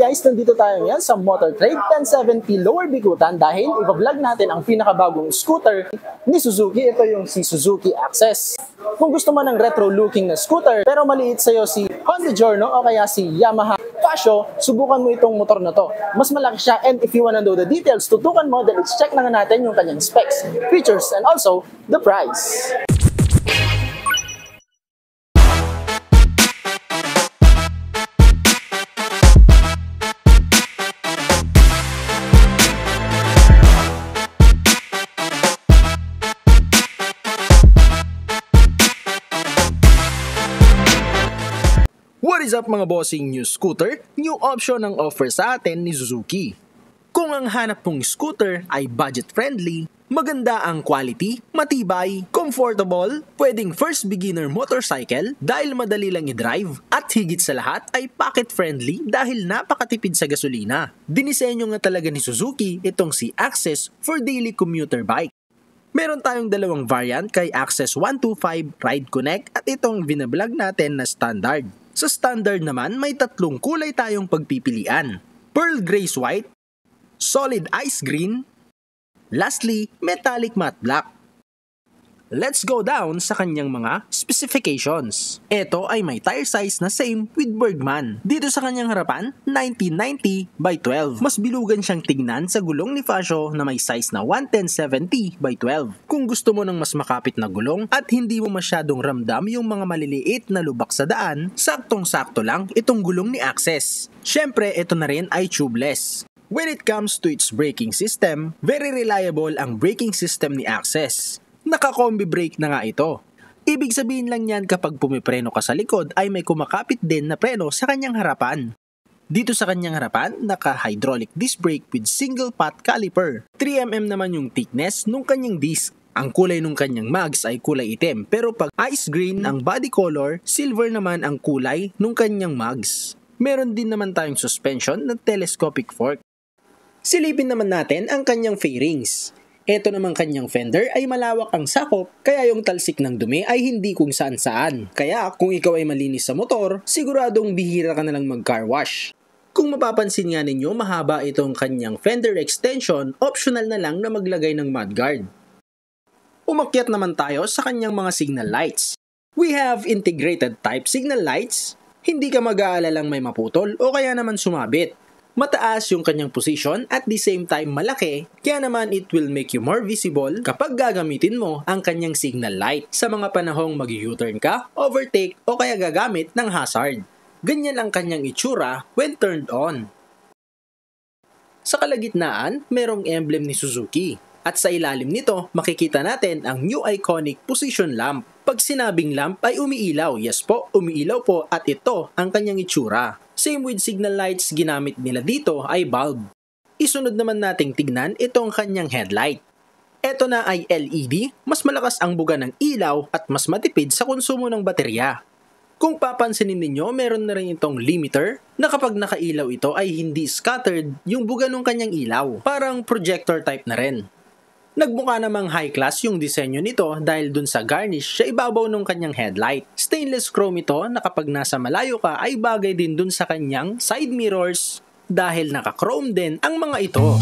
guys, nandito tayo ngayon sa Motor Trade 1070 Lower Bikutan dahil i-vlog natin ang pinakabagong scooter ni Suzuki. Ito yung si Suzuki Access. Kung gusto mo ng retro looking na scooter pero maliit sa'yo si Honda Giorno o kaya si Yamaha Casio, subukan mo itong motor na to. Mas malaki siya, and if you wanna know the details, tutukan mo dahil check na nga natin yung kanyang specs, features, and also the price. What is up mga bossing, new scooter, new option ang offer sa atin ni Suzuki. Kung ang hanap mong scooter ay budget-friendly, maganda ang quality, matibay, comfortable, pwedeng first beginner motorcycle dahil madali lang i-drive, at higit sa lahat ay pocket-friendly dahil napakatipid sa gasolina. Dinisenyo nga talaga ni Suzuki itong si Access for daily commuter bike. Meron tayong dalawang variant kay Access 125 Ride Connect at itong binablog natin na standard. Sa standard naman, may tatlong kulay tayong pagpipilian: Pearl Grace White, Solid Ice Green, lastly, Metallic Matte Black. Let's go down sa kanyang mga specifications. Ito ay may tire size na same with Bergman. Dito sa kanyang harapan, 1990 by 12. Mas bilugan siyang tignan sa gulong ni Fasio na may size na 110/70 by 12. Kung gusto mo ng mas makapit na gulong at hindi mo masyadong ramdam yung mga maliliit na lubak sa daan, saktong-sakto lang itong gulong ni Access. Syempre, ito na rin ay tubeless. When it comes to its braking system, very reliable ang braking system ni Access. Naka-combi brake na nga ito. Ibig sabihin lang yan kapag pumipreno ka sa likod ay may kumakapit din na preno sa kanyang harapan. Dito sa kanyang harapan, naka-hydraulic disc brake with single pot caliper. 3mm naman yung thickness nung kanyang disc. Ang kulay nung kanyang mags ay kulay itim, pero pag ice green ang body color, silver naman ang kulay nung kanyang mags. Meron din naman tayong suspension na telescopic fork. Silipin naman natin ang kanyang fairings. Ito namang kanyang fender ay malawak ang sakop, kaya yung talsik ng dumi ay hindi kung saan saan. Kaya kung ikaw ay malinis sa motor, siguradong bihira ka na lang mag-car wash. Kung mapapansin nga ninyo, mahaba itong kanyang fender extension, optional na lang na maglagay ng mudguard. Umakyat naman tayo sa kanyang mga signal lights. We have integrated type signal lights. Hindi ka mag-aalalang may maputol o kaya naman sumabit. Mataas yung kanyang position at the same time malaki, kaya naman it will make you more visible kapag gagamitin mo ang kanyang signal light sa mga panahong mag-U-turn ka, overtake o kaya gagamit ng hazard. Ganyan ang kanyang itsura when turned on. Sa kalagitnaan, merong emblem ni Suzuki. At sa ilalim nito, makikita natin ang new iconic position lamp. Pag sinabing lamp ay umiilaw, yes po, umiilaw po, at ito ang kanyang itsura. Same with signal lights, ginamit nila dito ay bulb. Isunod naman nating tignan itong kanyang headlight. Ito na ay LED, mas malakas ang buga ng ilaw at mas matipid sa konsumo ng baterya. Kung papansinin ninyo, meron na rin itong limiter na kapag nakailaw ito ay hindi scattered yung buga ng kanyang ilaw. Parang projector type na rin. Nagmukha namang high class yung disenyo nito dahil dun sa garnish sa ibabaw ng kanyang headlight. Stainless chrome ito na kapag nasa malayo ka ay bagay din dun sa kanyang side mirrors dahil naka-chrome din ang mga ito.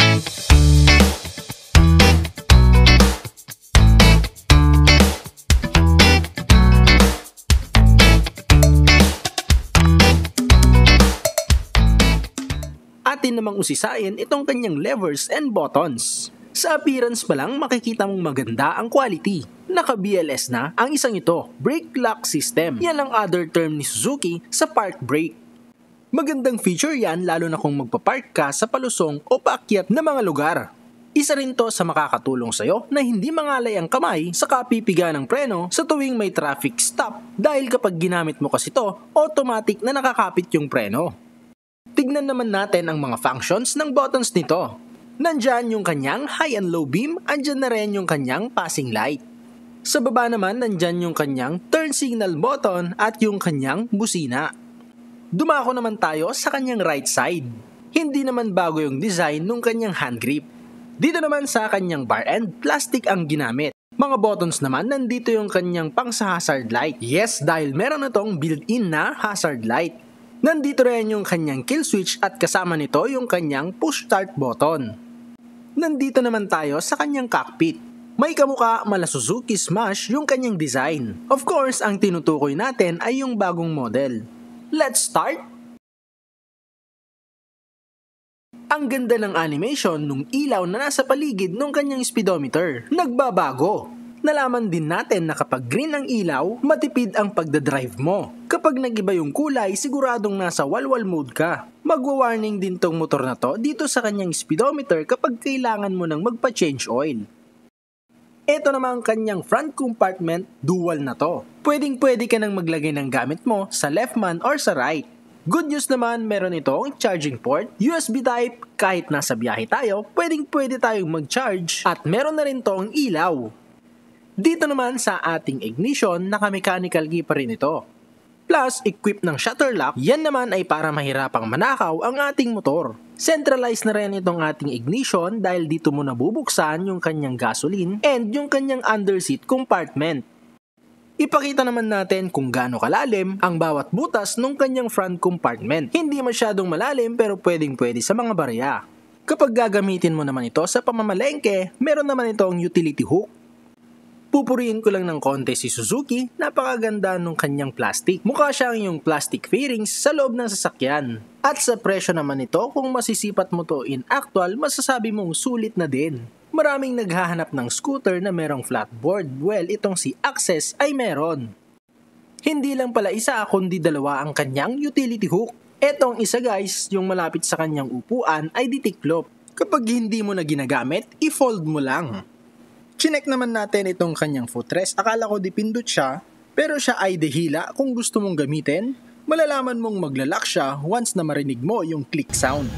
Atin namang usisain itong kanyang levers and buttons. Sa appearance pa lang, makikita mong maganda ang quality. Naka-BLS na ang isang ito, brake lock system. Yan ang other term ni Suzuki sa park brake. Magandang feature yan lalo na kung magpapark ka sa palusong o paakyat na mga lugar. Isa rin to sa makakatulong sa'yo na hindi mangalay ang kamay sa kapipiga ng preno sa tuwing may traffic stop dahil kapag ginamit mo kasi to, automatic na nakakapit yung preno. Tignan naman natin ang mga functions ng buttons nito. Nandyan yung kanyang high and low beam, andyan na rin yung kanyang passing light. Sa baba naman, nandyan yung kanyang turn signal button at yung kanyang busina. Dumako naman tayo sa kanyang right side. Hindi naman bago yung design ng kanyang hand grip. Dito naman sa kanyang bar end, plastic ang ginamit. Mga buttons naman, nandito yung kanyang pang sa hazard light. Yes, dahil meron na tong built-in na hazard light. Nandito rin yung kanyang kill switch at kasama nito yung kanyang push start button. Nandito naman tayo sa kanyang cockpit. May kamukha mala Suzuki Smash yung kanyang design. Of course, ang tinutukoy natin ay yung bagong model. Let's start! Ang ganda ng animation nung ilaw na nasa paligid ng kanyang speedometer. Nagbabago. Nalaman din natin na kapag green ang ilaw, matipid ang pagdadrive mo. Kapag nag-iba yung kulay, siguradong nasa walwal mode ka. Magwa-warning din tong motor na to dito sa kanyang speedometer kapag kailangan mo nang magpa-change oil. Ito naman ang kanyang front compartment, dual na to. Pwedeng-pwede ka nang maglagay ng gamit mo sa left man or sa right. Good news naman, meron itong charging port, USB type, kahit nasa biyahe tayo, pwedeng-pwede tayong mag-charge at meron na rin tong ilaw. Dito naman sa ating ignition, naka-mechanical key pa rin ito. Plus, equipped ng shutter lock, yan naman ay para mahirapang manakaw ang ating motor. Centralized na rin itong ating ignition dahil dito mo nabubuksan yung kanyang gasoline and yung kanyang underseat compartment. Ipakita naman natin kung gaano kalalim ang bawat butas ng kanyang front compartment. Hindi masyadong malalim pero pwedeng-pwede sa mga barya. Kapag gagamitin mo naman ito sa pamamalengke, meron naman itong utility hook. Pupurihin ko lang ng konti si Suzuki, napakaganda nung kanyang plastic. Mukha siyang yung plastic fairings sa loob ng sasakyan. At sa presyo naman ito, kung masisipat mo to in actual, masasabi mong sulit na din. Maraming naghahanap ng scooter na merong flatboard. Well, itong si Access ay meron. Hindi lang pala isa kundi dalawa ang kanyang utility hook. Etong isa guys, yung malapit sa kanyang upuan ay ditiklop. Kapag hindi mo na ginagamit, i-fold mo lang. Chinek naman natin itong kanyang footrest. Akala ko dipindot siya, pero siya ay dehila. Kung gusto mong gamitin, malalaman mong maglalak siya once na marinig mo yung click sound.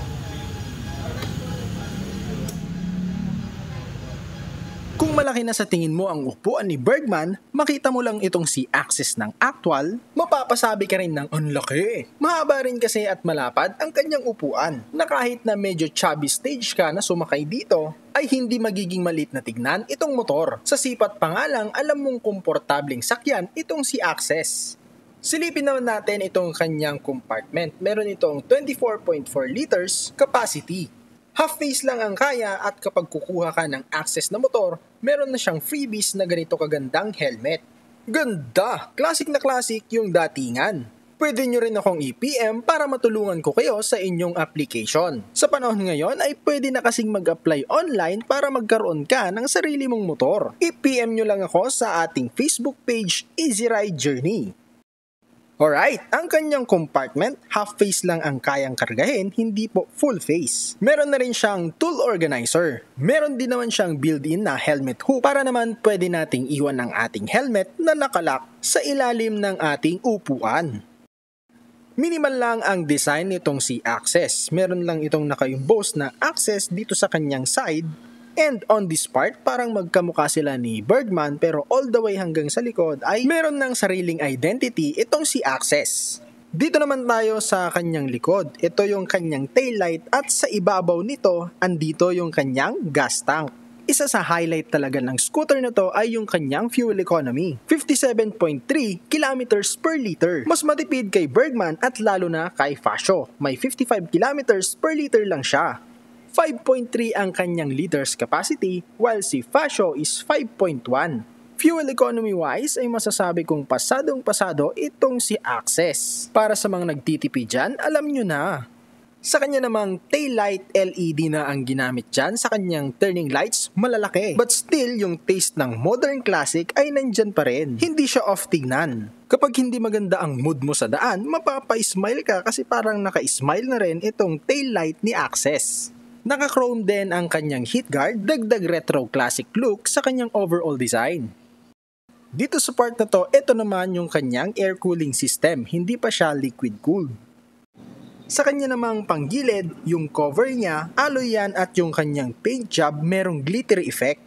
Kung malaki na sa tingin mo ang upuan ni Bergman, makita mo lang itong si Access ng actual, mapapasabi ka rin ng ang laki. Mahaba rin kasi at malapad ang kanyang upuan, na kahit na medyo chubby stage ka na sumakay dito, ay hindi magiging malit na tignan itong motor. Sa sipat pa nga lang, alam mong komportabling sakyan itong si Access. Silipin naman natin itong kanyang compartment. Meron itong 24.4 liters capacity. Half face lang ang kaya at kapag kukuha ka ng Access na motor, meron na siyang freebies na ganito kagandang helmet. Ganda! Classic na classic yung datingan. Pwede nyo rin akong i-PM para matulungan ko kayo sa inyong application. Sa panahon ngayon ay pwede na kasing mag-apply online para magkaroon ka ng sarili mong motor. I-PM nyo lang ako sa ating Facebook page Easy Ride Journey. Alright, ang kanyang compartment, half face lang ang kayang kargahin, hindi po full face. Meron na rin siyang tool organizer. Meron din naman siyang built-in na helmet hook para naman pwede nating iwan ang ating helmet na nakalak sa ilalim ng ating upuan. Minimal lang ang design nitong si Access. Meron lang itong naka-emboss na Access dito sa kanyang side. And on this part, parang magkamukha sila ni Bergman pero all the way hanggang sa likod ay meron ng sariling identity itong si Access. Dito naman tayo sa kanyang likod. Ito yung kanyang taillight at sa ibabaw nito, andito yung kanyang gas tank. Isa sa highlight talaga ng scooter na to ay yung kanyang fuel economy. 57.3 kilometers per liter. Mas matipid kay Bergman at lalo na kay Fascio. May 55 kilometers per liter lang siya. 5.3 ang kanyang liters capacity while si Fascio is 5.1. Fuel economy wise ay masasabi kong pasadong-pasado itong si Access. Para sa mga nagtitipid dyan, alam nyo na. Sa kanya namang taillight LED na ang ginamit dyan sa kanyang turning lights, malalaki. But still, yung taste ng modern classic ay nandyan pa rin. Hindi siya off tignan. Kapag hindi maganda ang mood mo sa daan, mapapa-smile ka kasi parang naka-smile na rin itong taillight ni Access. Naka-chrome din ang kanyang heat guard, dagdag retro classic look sa kanyang overall design. Dito sa part na to, ito naman yung kanyang air cooling system, hindi pa siya liquid cooled. Sa kanya namang panggilid, yung cover niya, alloy yan at yung kanyang paint job merong glittery effect.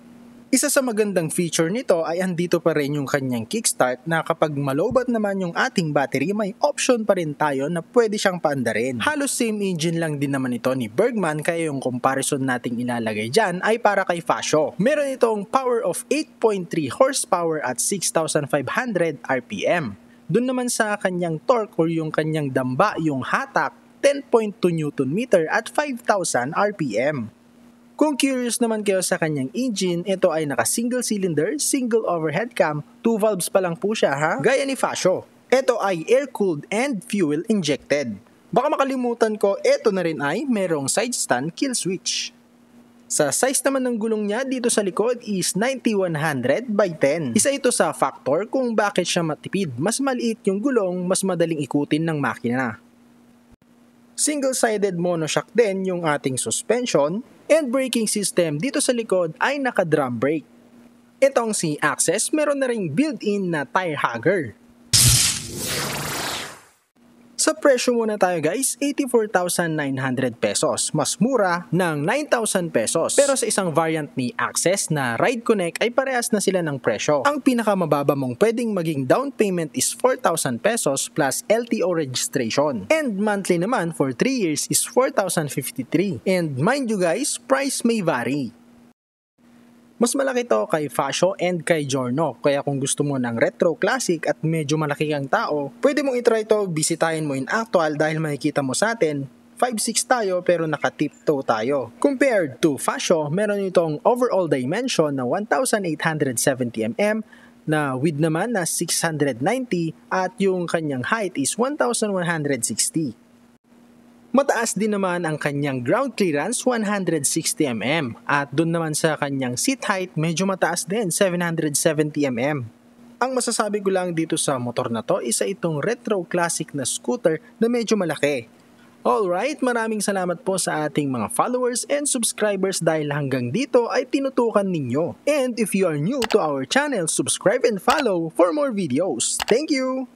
Isa sa magandang feature nito ay andito pa rin yung kanyang kickstart na kapag malobat naman yung ating battery, may option pa rin tayo na pwede siyang paandarin. Halos same engine lang din naman ito ni Bergman kaya yung comparison nating ilalagay dyan ay para kay Fascio. Meron itong power of 8.3 horsepower at 6,500 RPM. Doon naman sa kanyang torque or yung kanyang damba, yung hatak, 10.2 Nm at 5,000 RPM. Kung curious naman kayo sa kanyang engine, ito ay naka single cylinder, single overhead cam, 2 valves pa lang po siya ha, gaya ni Fasio. Ito ay air-cooled and fuel-injected. Baka makalimutan ko, ito na rin ay merong side stand kill switch. Sa size naman ng gulong niya dito sa likod is 9100 by 10. Isa ito sa factor kung bakit siya matipid. Mas maliit yung gulong, mas madaling ikutin ng makina. Single-sided monoshock din yung ating suspension, and braking system dito sa likod ay naka-drum brake. Itong si Access meron na ring built-in na tire hugger. Sa presyo muna tayo guys, 84,900 pesos. Mas mura ng 9,000 pesos. Pero sa isang variant ni Access na Ride Connect ay parehas na sila ng presyo. Ang pinakamababa mong pwedeng maging down payment is 4,000 pesos plus LTO registration. And monthly naman for 3 years is 4,053. And mind you guys, price may vary. Mas malaki to kay Fasio and kay Giorno, kaya kung gusto mo ng retro classic at medyo malaki kang tao, pwede mong itry to, bisitahin mo in actual dahil makikita mo sa atin, 5'6 tayo pero naka-tiptoe tayo. Compared to Fasio, meron itong overall dimension na 1,870mm, na width naman na 690 at yung kanyang height is 1,160. Mataas din naman ang kanyang ground clearance 160mm at doon naman sa kanyang seat height medyo mataas din 770mm. Ang masasabi ko lang dito sa motor na to isa itong retro classic na scooter na medyo malaki. Alright, maraming salamat po sa ating mga followers and subscribers dahil hanggang dito ay tinutukan ninyo. And if you are new to our channel, subscribe and follow for more videos. Thank you!